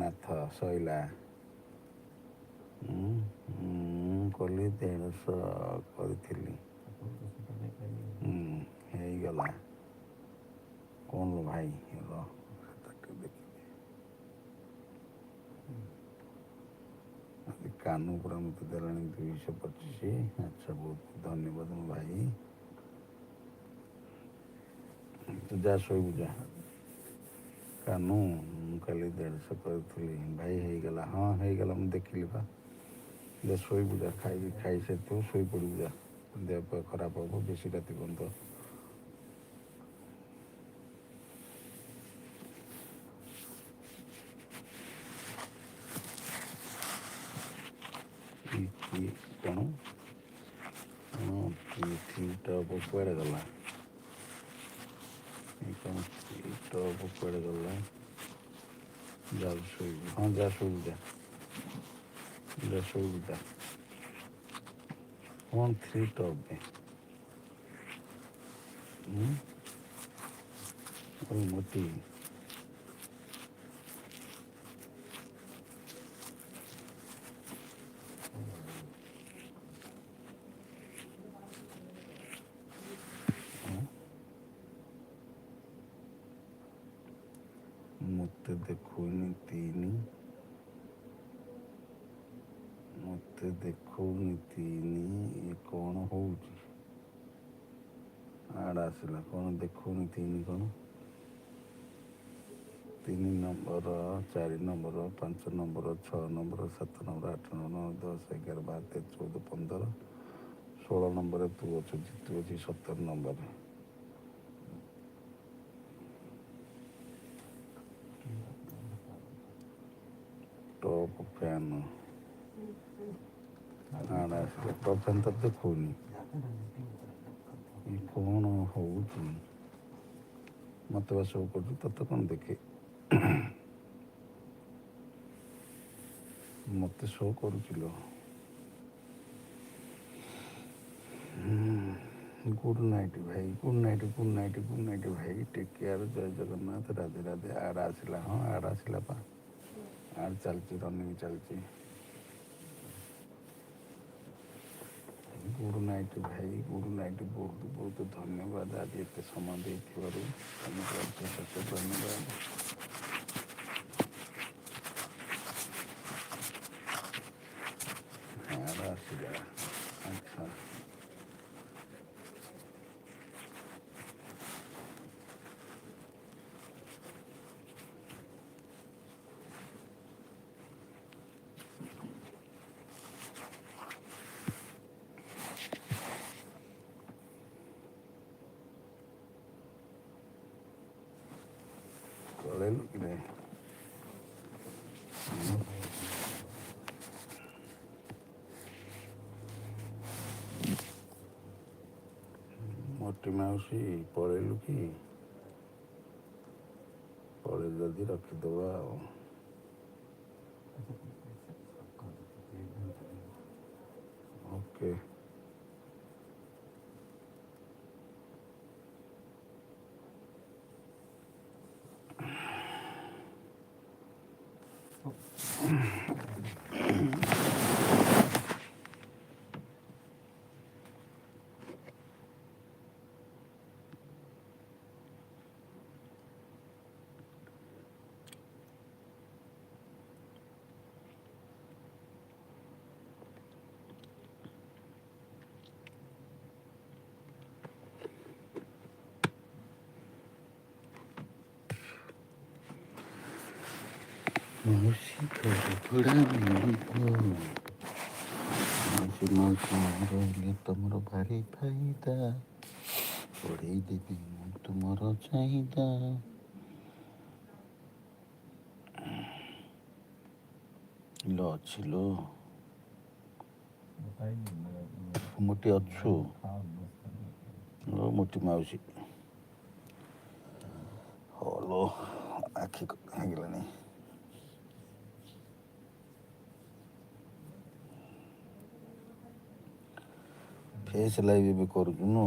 ଜଗନ୍ନାଥ ଶଇଲା କଲି 150 କରିଥିଲି ହେଇଗଲା କ'ଣ ଲୋ ଭାଇ ରହ ସେଟାକୁ ଦେଖିବି କାନୁ ପୁରା ମୋତେ ଦେଲାଣି 225। ଆଚ୍ଛା ବହୁତ ଧନ୍ୟବାଦ ମୋ ଭାଇ ତୁ ଯା ଶୋଇବୁ ଯା କାନୁ ମୁଁ କାଲି 150 କରିଥିଲି ଭାଇ ହେଇଗଲା ହଁ ହେଇଗଲା ମୁଁ ଦେଖିଲି ବା ଯା ଶୋଇବୁ ଯା ଖାଇସାରିଥିବୁ ଶୋଇପଡ଼ିବୁ ଯା ଦେହ ଫେହ ଖରାପ ହେବ ବେଶୀ ରାତି ପର୍ଯ୍ୟନ୍ତ କ'ଣ ଟପ୍ କୁଆଡ଼େ ଗଲା କ'ଣ ଟପ୍ କୁଆଡ଼େ ଗଲା ଯାଉ ଶୋଇବୁ ହଁ ଯା ଶୋଇବୁ ଯା ଶୋଇବୁ ଯା କ'ଣ 3 ଟପ୍ ମୋଟି ମୋତେ ଦେଖଉନି 3 ମୋତେ ଦେଖଉନି 3 ଇଏ କ'ଣ ହେଉଛି ଆଡ଼ ଆସିଲା କ'ଣ ଦେଖଉନି 3 କ'ଣ 3 number 4 number 5 number 6 number 7 number 8 number 9 10 11 12 13 14 15 16 ନମ୍ବରରେ ତୁ ଅଛୁ ଜିତୁ ଅଛି 17 ନମ୍ବରରେ ଟପ୍ ଫ୍ୟାନ୍ ଆଡ଼ ଆସିଲା ଟପ୍ ଫ୍ୟାନ୍ ତ ଦେଖଉନି କ'ଣ ହେଉଛି ମୋତେ ବା ଶୋ କରୁଛୁ ତୋତେ କ'ଣ ଦେଖେ ମୋତେ ଶୋ କରୁଛି ଲୋ ଗୁଡ଼୍ ନାଇଟ୍ ଭାଇ ଗୁଡ଼୍ ନାଇଟ୍ ଭାଇ ଟେକ୍ କେୟାର ଜୟ ଜଗନ୍ନାଥ ରାଧେ ରାଧେ ଆଡ଼ ଆସିଲା ହଁ ଆଡ଼ ଆସିଲା ପା ଆଡ଼ ଚାଲିଛି ରନିଂ ଚାଲିଛି ଗୁଡ଼୍ ନାଇଟ୍ ଭାଇ ଗୁଡ଼୍ ନାଇଟ୍ ବହୁତ ବହୁତ ଧନ୍ୟବାଦ ଆଜି ଏତେ ସମୟ ଦେଇଥିବାରୁ ତମକୁ ଅଶେଷ ଧନ୍ୟବାଦ ଆଡ଼ ଆସିଲା ଆଚ୍ଛା ପଳେଇଲୁ କି ରେ ମୋଟି ମାଉସୀ ପଳେଇଲୁ କି ପଳେଇ ଯଦି ରଖିଦେବା ଆଉ ଓକେ ମାଉସୀ ଭଡ଼ା ମିଳିବ ମାଉସୀ ରହିଲେ ତମର ଭାରି ଫାଇଦା ପଢ଼େଇ ଦେବି ମୁଁ ତୁମର ଚାହିଦା ଲୋ ଅଛି ଲୋ ମୋଟି ଅଛୁ ଲୋ ମୋଟି ମାଉସୀ ହଲୋ ଆଖି ହେଇଗଲାଣି ଫେସ୍ ଲାଇଭ୍ ଏବେ କରୁଛୁ ନୁ